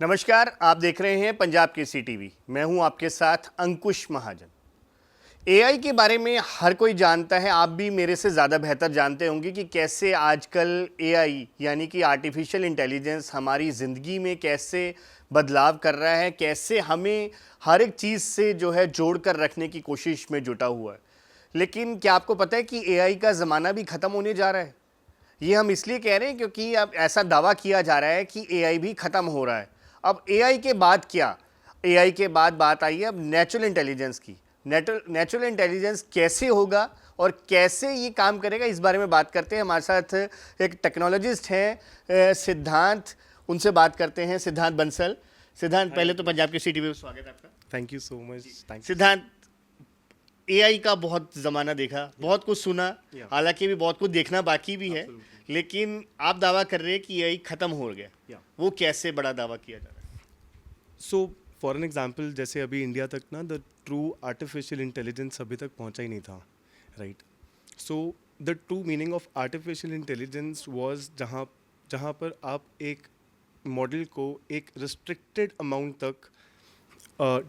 नमस्कार, आप देख रहे हैं पंजाब केसरी टीवी। मैं हूं आपके साथ अंकुश महाजन। एआई के बारे में हर कोई जानता है, आप भी मेरे से ज़्यादा बेहतर जानते होंगे कि कैसे आजकल एआई यानी कि आर्टिफिशियल इंटेलिजेंस हमारी ज़िंदगी में कैसे बदलाव कर रहा है, कैसे हमें हर एक चीज़ से जो है जोड़ कर रखने की कोशिश में जुटा हुआ है। लेकिन क्या आपको पता है कि एआई का ज़माना भी ख़त्म होने जा रहा है? ये हम इसलिए कह रहे हैं क्योंकि अब ऐसा दावा किया जा रहा है कि एआई भी खत्म हो रहा है। अब एआई के बाद क्या? एआई के बाद बात आई है अब नेचुरल इंटेलिजेंस की। नेचुरल इंटेलिजेंस कैसे होगा और कैसे ये काम करेगा, इस बारे में बात करते हैं। हमारे साथ एक टेक्नोलॉजिस्ट हैं सिद्धांत, उनसे बात करते हैं। सिद्धांत बंसल। सिद्धांत, पहले तो पंजाब की सिटी में स्वागत है आपका। Thank you so much. Thank सिद्धांत, एआई का बहुत ज़माना देखा, बहुत कुछ सुना, हालांकि भी बहुत कुछ देखना बाकी भी है, लेकिन आप दावा कर रहे हैं कि एआई खत्म हो गया। वो कैसे बड़ा दावा किया जा रहा है? सो फॉर एन एग्जाम्पल, जैसे अभी इंडिया तक ना द ट्रू आर्टिफिशियल इंटेलिजेंस अभी तक पहुंचा ही नहीं था, right? So the true meaning of artificial intelligence was जहाँ जहाँ पर आप एक मॉडल को एक रिस्ट्रिक्टेड अमाउंट तक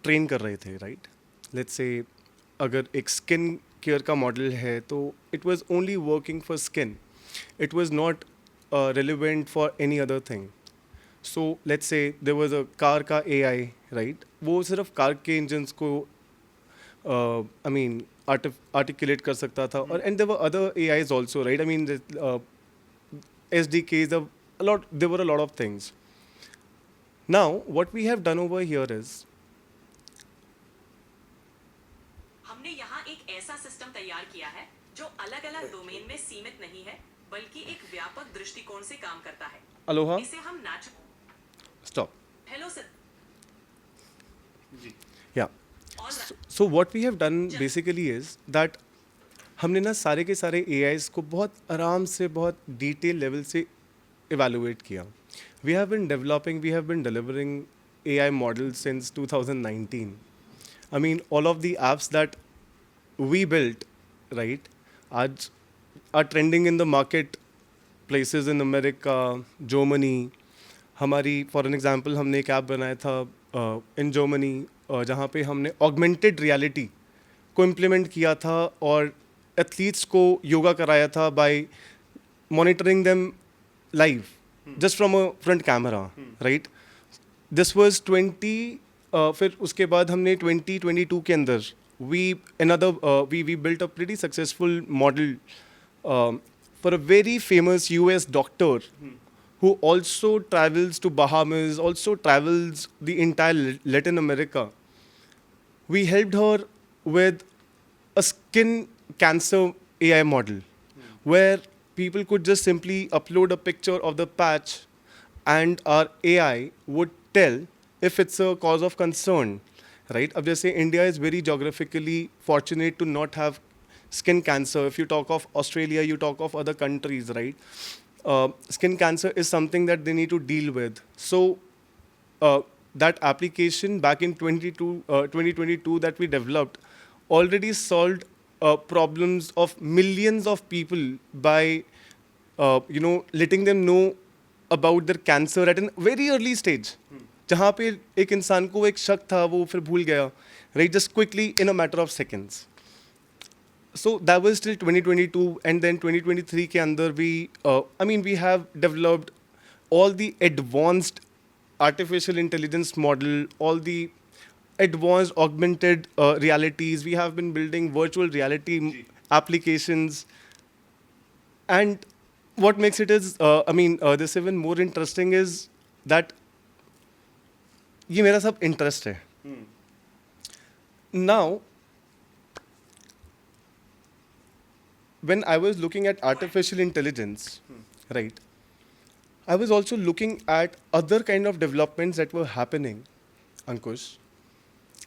ट्रेन कर रहे थे, राइट? लेट्स से अगर एक स्किन केयर का मॉडल है तो it was only working for skin, it was not relevant for any other thing. So let's say there was a car का AI, right? वो सिर्फ कार के इंजन्स को I mean articulate कर सकता था, और and there were other AIs also, right? I mean SDKs, there were a lot of things. Now what we have done over here is हमने यहाँ एक ऐसा सिस्टम तैयार किया है जो अलग-अलग डोमेन में सीमित नहीं है, बल्कि एक व्यापक दृष्टिकोण से काम करता है। Aloha, इसे हम stop. Hello sir. Yeah. All So, right. so what we have done basically is that हमने ना सारे के सारे AIs को बहुत आराम से, बहुत डिटेल लेवल से evaluate किया. We have been developing, we have been delivering AI models since 2019. I mean, all of the apps that we built, right, आज are trending in the market places in America, Germany. हमारी for an example हमने एक app बनाया था in Germany, जहाँ पे हमने augmented reality को इम्प्लीमेंट किया था और एथलीट्स को योगा कराया था by monitoring them live just from a front camera, right? This was 20 फिर उसके बाद हमने 2022 के अंदर we built a pretty successful model for a very famous US doctor who also travels to Bahamas, also travels the entire Latin America. We helped her with a skin cancer AI model where people could just simply upload a picture of the patch and our AI would tell if it's a cause of concern, right? अब जैसे India is very geographically fortunate to not have skin cancer. If you talk of Australia, you talk of other countries, right? Skin cancer is something that they need to deal with. So that application back in 2022 that we developed already solved problems of millions of people by letting them know about their cancer at a very early stage. जहाँ पे एक इंसान को एक शक था वो फिर भूल गया, right? Just quickly in a matter of seconds. So that was till 2022, and then 2023 ke andar we have developed all the advanced artificial intelligence model, all the advanced augmented realities. We have been building virtual reality applications, and what makes it is this even more interesting is that ये मेरा सब interest है. Now when I was looking at artificial intelligence, right, I was also looking at other kind of developments that were happening, Ankush,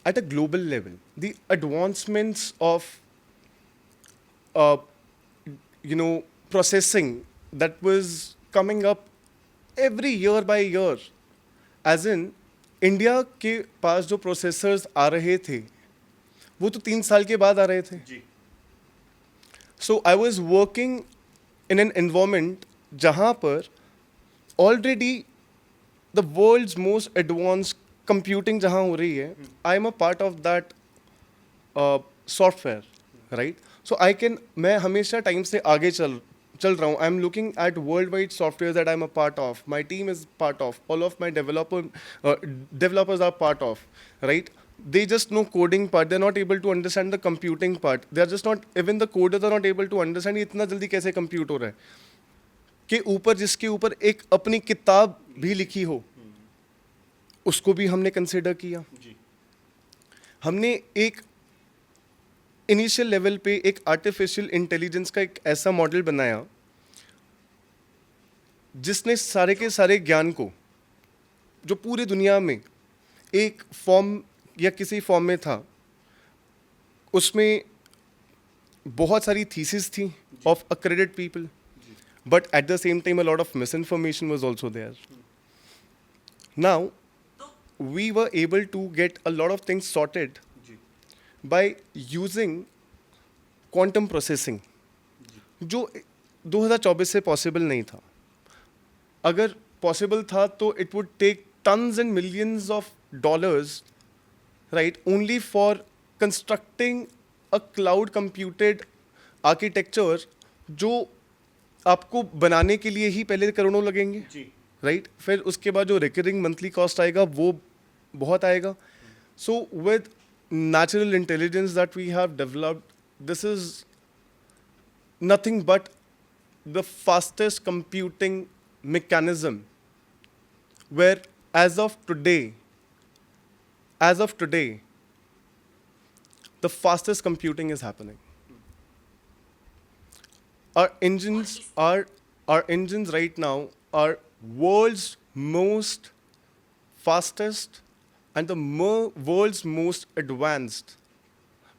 at a global level. The advancements of, processing that was coming up every year by year. As in, India के पास जो processors आ रहे थे, वो तो 3 साल के बाद आ रहे थे. So I was working in an environment जहाँ पर already the world's most advance computing जहाँ हो रही है, I am a part of that software, right? So I can, मैं हमेशा टाइम से आगे चल रहा हूँ. I am looking at world wide software that I am a part of, my team is part of, all of my developers are part of, right? They just know coding part, they're not able to understand the computing part. They're just not, even the coders are not able to understand ये इतना जल्दी कैसे compute हो रहा है. के ऊपर, जिसके ऊपर एक अपनी किताब भी लिखी हो, उसको भी हमने कंसिडर किया. हमने एक इनिशियल लेवल पे एक आर्टिफिशियल इंटेलिजेंस का एक ऐसा मॉडल बनाया जिसने सारे के सारे ज्ञान को, जो पूरी दुनिया में एक फॉर्म या किसी फॉर्म में था, उसमें बहुत सारी थीसिस थी of accredited people, but at the same time a lot of misinformation was also there. Now we were able to get a lot of things sorted by using quantum processing, जो 2024 से possible नहीं था. अगर possible था तो it would take tons and millions of dollars, right, only for constructing a cloud computed architecture जो आपको बनाने के लिए ही पहले करोड़ों लगेंगे, राइट? फिर उसके बाद जो रिकरिंग मंथली कॉस्ट आएगा वो बहुत आएगा. So with natural intelligence that we have developed, this is nothing but the fastest computing mechanism where as of today, the fastest computing is happening. Our engines right now are world's most fastest and the world's most advanced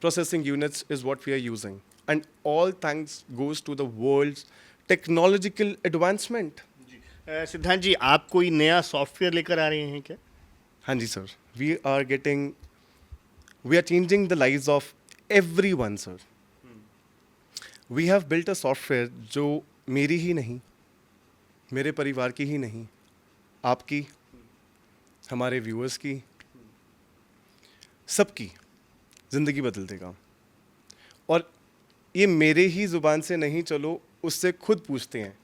processing units is what we are using, and all thanks goes to the world's technological advancement. सिद्धांत जी, आप कोई नया software लेकर आ रहे हैं क्या? हाँ जी sir, we are changing the lives of everyone, sir. We have built a software जो मेरी ही नहीं, मेरे परिवार की ही नहीं, आपकी, हमारे व्यूअर्स की, सबकी ज़िंदगी बदल देगा. और ये मेरे ही ज़ुबान से नहीं, चलो उससे खुद पूछते हैं.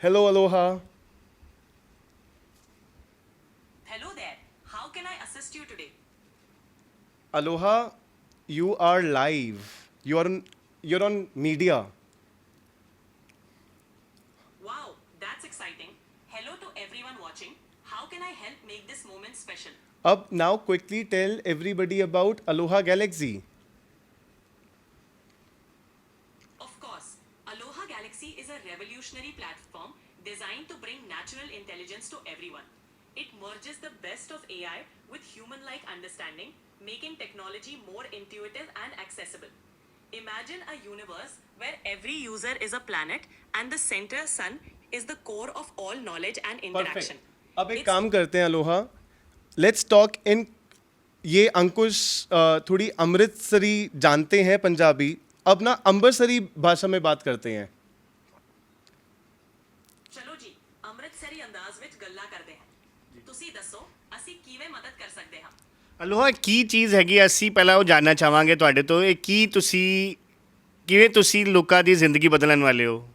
Hello Aloha. Hello there. How can I assist you today? Aloha, you are live. You're on media. Wow, that's exciting. Hello to everyone watching. How can I help make this moment special? अब now quickly tell everybody about Aloha Galaxy. Of course, Aloha Galaxy is a revolutionary platform designed to bring natural intelligence to everyone. It merges the best of AI with human-like understanding, making technology more intuitive and accessible. Imagine a universe where every user is a planet and the center sun is the core of all knowledge and interaction. अब एक It's- काम करते हैं Aloha, let's talk in, ये अंकुश थोड़ी अमृतसरी जानते हैं पंजाबी, अब ना अंबरसरी भाषा में बात करते हैं. ਚਲੋ ਜੀ ਅੰਮ੍ਰਿਤਸਰੀ ਅੰਦਾਜ਼ ਵਿੱਚ ਗੱਲਾਂ ਕਰਦੇ ਹਾਂ. ਤੁਸੀਂ ਦੱਸੋ ਅਸੀਂ ਕਿਵੇਂ ਮਦਦ ਕਰ ਸਕਦੇ ਹਾਂ? ਅਲੋਹਾ, ਕੀ ਚੀਜ਼ ਹੈਗੀ? ਅਸੀਂ ਪਹਿਲਾਂ ਉਹ ਜਾਨਣਾ ਚਾਹਾਂਗੇ ਤੁਹਾਡੇ ਤੋਂ, ਇਹ ਕੀ ਤੁਸੀਂ, ਕਿਵੇਂ ਤੁਸੀਂ ਲੋਕਾਂ ਦੀ ਜ਼ਿੰਦਗੀ ਬਦਲਣ ਵਾਲੇ ਹੋ?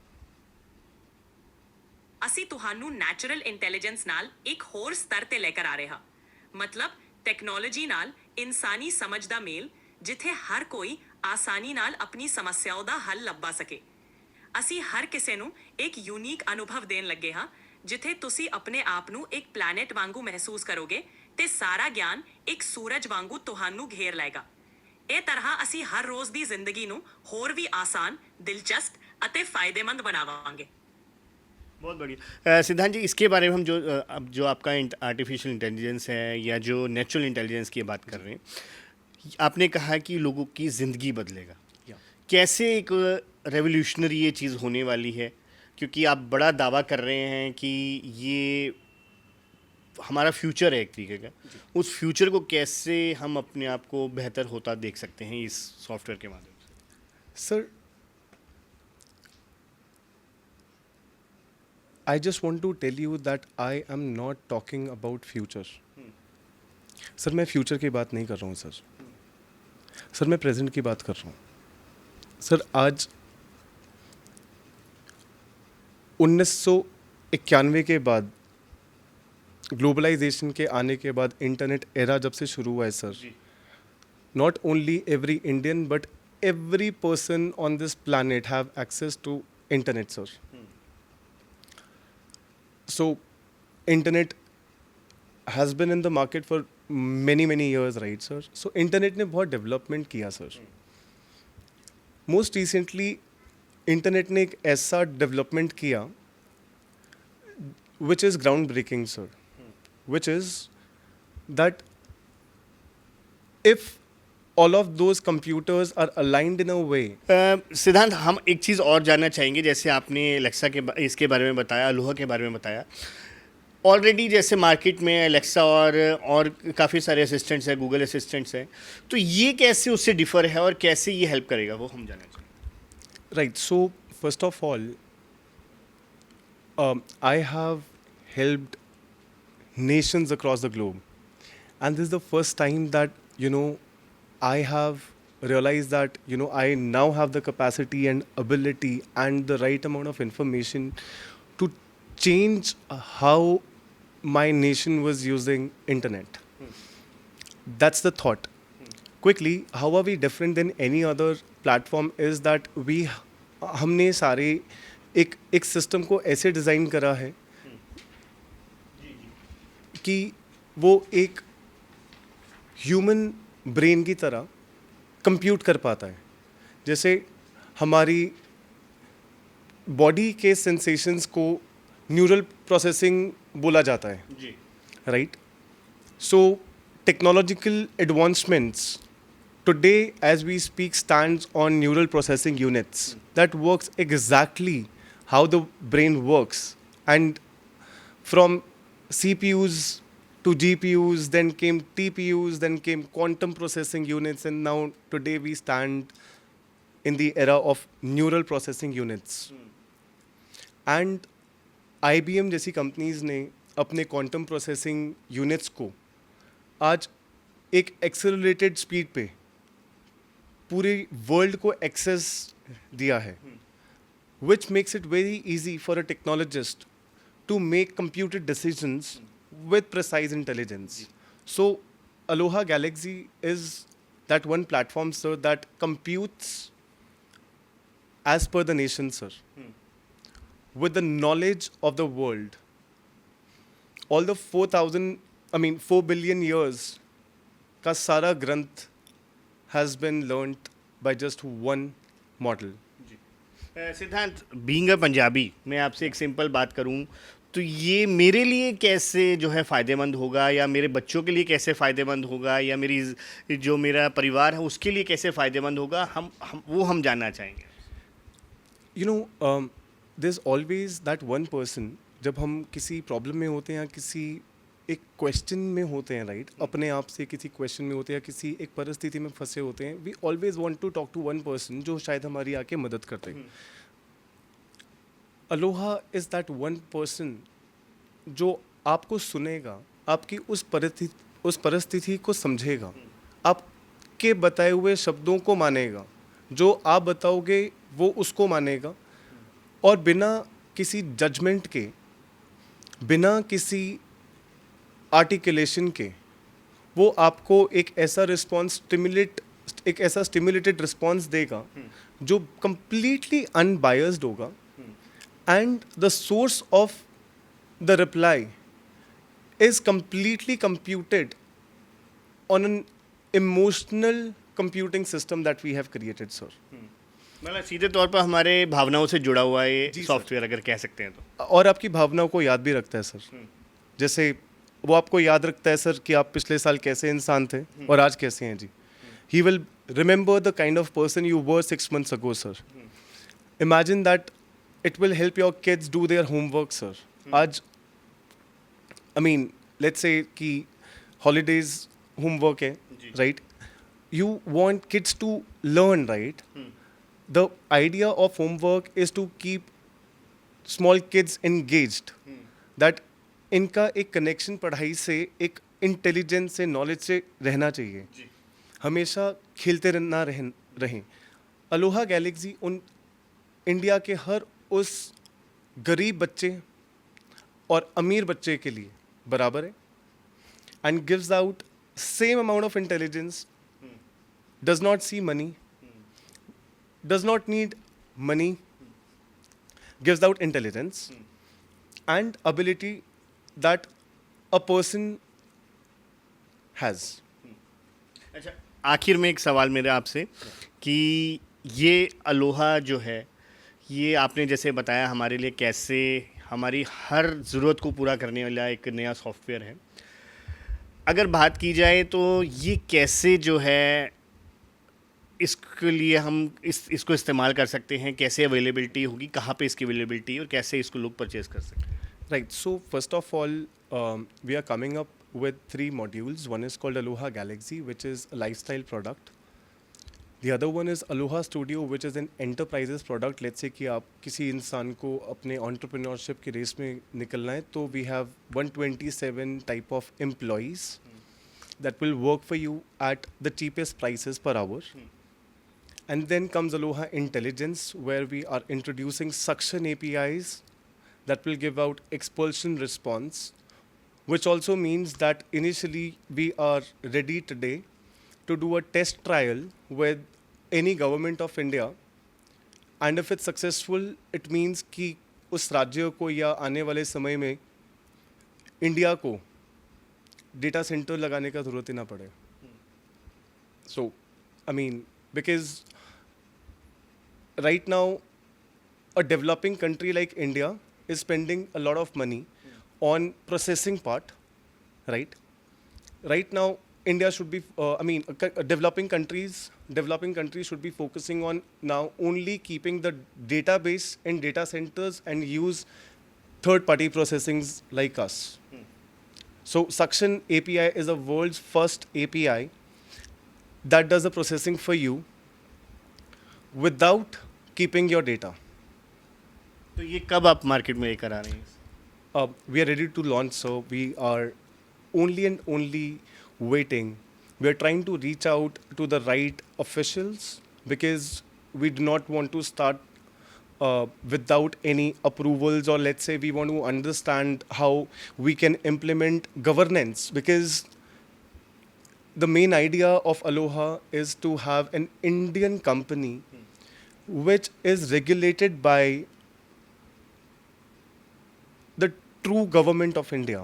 ਅਸੀਂ ਤੁਹਾਨੂੰ ਨੈਚੁਰਲ ਇੰਟੈਲੀਜੈਂਸ ਨਾਲ ਇੱਕ ਹੋਰ ਸਤਰ ਤੇ ਲੈ ਕੇ ਆ ਰਹੇ ਹਾਂ. ਮਤਲਬ ਟੈਕਨੋਲੋਜੀ ਨਾਲ ਇਨਸਾਨੀ ਸਮਝ ਦਾ ਮੇਲ, ਜਿੱਥੇ ਹਰ ਕੋਈ ਆਸਾਨੀ ਨਾਲ ਆਪਣੀ ਸਮੱਸਿਆਵਾਂ ਦਾ ਹੱਲ ਲੱਭਾ ਸਕੇ. ਅਸੀਂ ਹਰ ਕਿਸੇ ਨੂੰ ਇੱਕ ਯੂਨੀਕ ਅਨੁਭਵ ਦੇਣ ਲੱਗੇ ਹਾਂ, ਜਿੱਥੇ ਤੁਸੀਂ ਆਪਣੇ ਆਪ ਨੂੰ ਇੱਕ ਪਲੈਨਟ ਵਾਂਗੂ ਮਹਿਸੂਸ ਕਰੋਗੇ ਤੇ ਸਾਰਾ ਗਿਆਨ ਇੱਕ ਸੂਰਜ ਵਾਂਗੂ ਤੁਹਾਨੂੰ ਘੇਰ ਲਏਗਾ. ਇਹ ਤਰ੍ਹਾਂ ਅਸੀਂ ਹਰ ਰੋਜ਼ ਦੀ ਜ਼ਿੰਦਗੀ ਨੂੰ ਹੋਰ ਵੀ ਆਸਾਨ, ਦਿਲਚਸਪ ਅਤੇ ਫਾਇਦੇਮੰਦ ਬਣਾਵਾਂਗੇ. बहुत बढ़िया. सिद्धांत जी, इसके बारे में हम अब जो आपका आर्टिफिशियल इंटेलिजेंस है या जो नेचुरल इंटेलिजेंस की बात कर रहे हैं, आपने कहा कि लोगों की ज़िंदगी बदलेगा. कैसे एक रेवोल्यूशनरी ये चीज़ होने वाली है? क्योंकि आप बड़ा दावा कर रहे हैं कि ये हमारा फ्यूचर है एक तरीके का. उस फ्यूचर को कैसे हम अपने आप को बेहतर होता देख सकते हैं इस सॉफ्टवेयर के माध्यम से? Sir, I just want to tell you that I am not talking about future. Sir मैं फ्यूचर की बात नहीं कर रहा हूँ सर मैं प्रेजेंट की बात कर रहा हूँ सर। आज 1991 के बाद ग्लोबलाइजेशन के आने के बाद इंटरनेट एरा जब से शुरू हुआ है sir, not only every Indian but every person on this planet have access to internet sir. So internet has been in the market for many years right sir. So internet ने बहुत development किया sir. Most recently internet ने एक ऐसा development किया which is groundbreaking sir, which is that if all of those computers are aligned in a way. सिद्धांत, हम एक चीज़ और जानना चाहेंगे। जैसे आपने एलेक्सा के इसके बारे में बताया, अलोहा के बारे में बताया, ऑलरेडी जैसे मार्केट में एलेक्सा और काफ़ी सारे असिस्टेंट्स हैं, गूगल असिस्टेंट्स हैं, तो ये कैसे उससे डिफ़र है और कैसे ये हेल्प करेगा, वो हम जानना चाहेंगे। Right. So first of all, I have helped nations across the globe, and this is the first time that I have realized that I now have the capacity and ability and the right amount of information to change how my nation was using internet. That's the thought. Quickly, how are we different than any other platform is that हमने सारे एक system को ऐसे design करा है कि वो एक ह्यूमन ब्रेन की तरह कंप्यूट कर पाता है। जैसे हमारी बॉडी के सेंसेशंस को न्यूरल प्रोसेसिंग बोला जाता है जी, right. So technological advancements today as we speak stands on neural processing units that works exactly how the brain works, and from CPUs to GPUs, then came TPUs, then came quantum processing units, and now today we stand in the era of neural processing units. And IBM जैसी companies ने अपने quantum processing units को आज एक accelerated speed पे पूरे world को access दिया है, which makes it very easy for a technologist to make computed decisions with precise intelligence. So Aloha Galaxy is that one platform, sir, that computes as per the nation, sir, with the knowledge of the world. All the 4 billion years ka sara granth has been learnt by just one model. सिद्धांत, being a Punjabi, मैं आपसे एक simple बात करूं तो ये मेरे लिए कैसे जो है फ़ायदेमंद होगा, या मेरे बच्चों के लिए कैसे फ़ायदेमंद होगा, या मेरा परिवार है उसके लिए कैसे फ़ायदेमंद होगा, हम जानना चाहेंगे। There's always that one person, जब हम किसी प्रॉब्लम में होते हैं या किसी एक क्वेश्चन में होते हैं, राइट, अपने आप से किसी क्वेश्चन में होते हैं या किसी एक परिस्थिति में फंसे होते हैं, we always want to talk to one person जो शायद हमारी आके मदद करते हैं। Aloha is that one person जो आपको सुनेगा, आपकी उस परिस्थिति को समझेगा, आपके बताए हुए शब्दों को मानेगा, जो आप बताओगे वो उसको मानेगा, और बिना किसी जजमेंट के, बिना किसी आर्टिकुलेशन के, वो आपको एक ऐसा स्टिमुलेटेड रिस्पॉन्स देगा जो कंप्लीटली अनबायस्ड होगा, and the source of the reply is completely computed on an emotional computing system that we have created, sir. मतलब सीधे तौर पर हमारे भावनाओं से जुड़ा हुआ है ये जी, सॉफ्टवेयर, अगर कह सकते हैं तो। और आपकी भावनाओं को याद भी रखता है सर। जैसे वो आपको याद रखता है सर कि आप पिछले साल कैसे इंसान थे और आज कैसे हैं जी। He will remember the kind of person you were 6 months ago, sir. Imagine that it will help your kids do their homework, sir. आज let's say कि holidays homework है, right? You want kids to learn, right? The idea of homework is to keep small kids engaged, that इनका एक connection पढ़ाई से, एक intelligence से, knowledge से रहना चाहिए, हमेशा खेलते रहना रहें। अलोहा गैलेक्सी उन इंडिया के हर उस गरीब बच्चे और अमीर बच्चे के लिए बराबर है, and gives out same amount of intelligence, does not see money, does not need money, gives out intelligence and ability that a person has. अच्छा, आखिर में एक सवाल मेरा आपसे कि ये अलोहा जो है, ये आपने जैसे बताया हमारे लिए कैसे हमारी हर ज़रूरत को पूरा करने वाला एक नया सॉफ्टवेयर है। अगर बात की जाए तो ये कैसे जो है इसके लिए हम इसको इस्तेमाल कर सकते हैं, कैसे अवेलेबिलिटी होगी, कहाँ पे इसकी अवेलेबिलिटी और कैसे इसको लोग परचेज कर सकते हैं? Right. So first of all, we are coming up with 3 modules. One is called Aloha Galaxy, which is a lifestyle product. The other one is Aloha Studio, which is an enterprises product. Let's say कि आप किसी इंसान को अपने entrepreneurship की race में निकलना है, तो we have 127 type of employees that will work for you at the cheapest prices per hour. And then comes Aloha Intelligence, where we are introducing suction APIs that will give out expulsion response, which also means that initially we are ready today to do a test trial with any government of India. And if it's successful, it means कि उस राज्य को या आने वाले समय में India को डेटा सेंटर लगाने का ज़रूरत ही ना पड़े. So, I mean, because right now, a developing country like India is spending a lot of money on processing part, right? Right now, India should be, developing countries should be focusing on now only keeping the database in data centers and use third-party processings like us. So, Suction API is the world's first API that does the processing for you without keeping your data. तो ये कब आप market में लेकर आ रहे हैं? We are ready to launch, so we are only and only waiting. We are trying to reach out to the right officials because we do not want to start without any approvals, or let's say we want to understand how we can implement governance, because the main idea of Aloha is to have an Indian company which is regulated by the true government of India.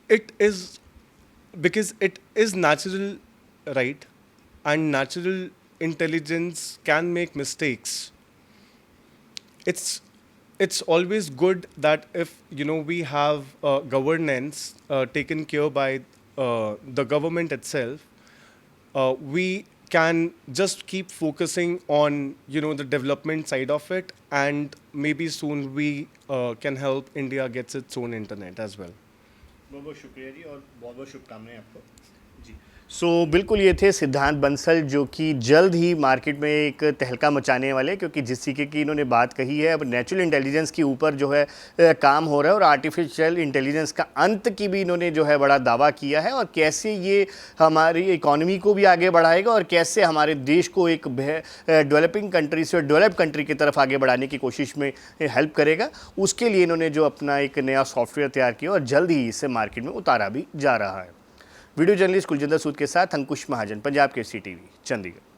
It is because it is natural, right? And natural intelligence can make mistakes. It's always good that if we have governance taken care by the government itself, we can just keep focusing on the development side of it, and maybe soon we can help India gets its own internet as well. बहुत बहुत शुक्रिया जी और बहुत बहुत शुभकामनाएं आपको जी। सो बिल्कुल ये थे सिद्धांत बंसल, जो कि जल्द ही मार्केट में एक तहलका मचाने वाले, क्योंकि जिस तरीके की इन्होंने बात कही है, अब नेचुरल इंटेलिजेंस के ऊपर जो है काम हो रहा है और आर्टिफिशियल इंटेलिजेंस का अंत की भी इन्होंने जो है बड़ा दावा किया है, और कैसे ये हमारी इकोनॉमी को भी आगे बढ़ाएगा और कैसे हमारे देश को एक डेवलपिंग कंट्री से डेवलप कंट्री की तरफ आगे बढ़ाने की कोशिश में हेल्प करेगा। उसके लिए इन्होंने जो अपना एक नया सॉफ्टवेयर तैयार किया और जल्द ही इसे मार्केट में उतारा भी जा रहा है। वीडियो जर्नलिस्ट कुलजिंदर सूद के साथ अंकुश महाजन, पंजाब केसरी टीवी, चंडीगढ़।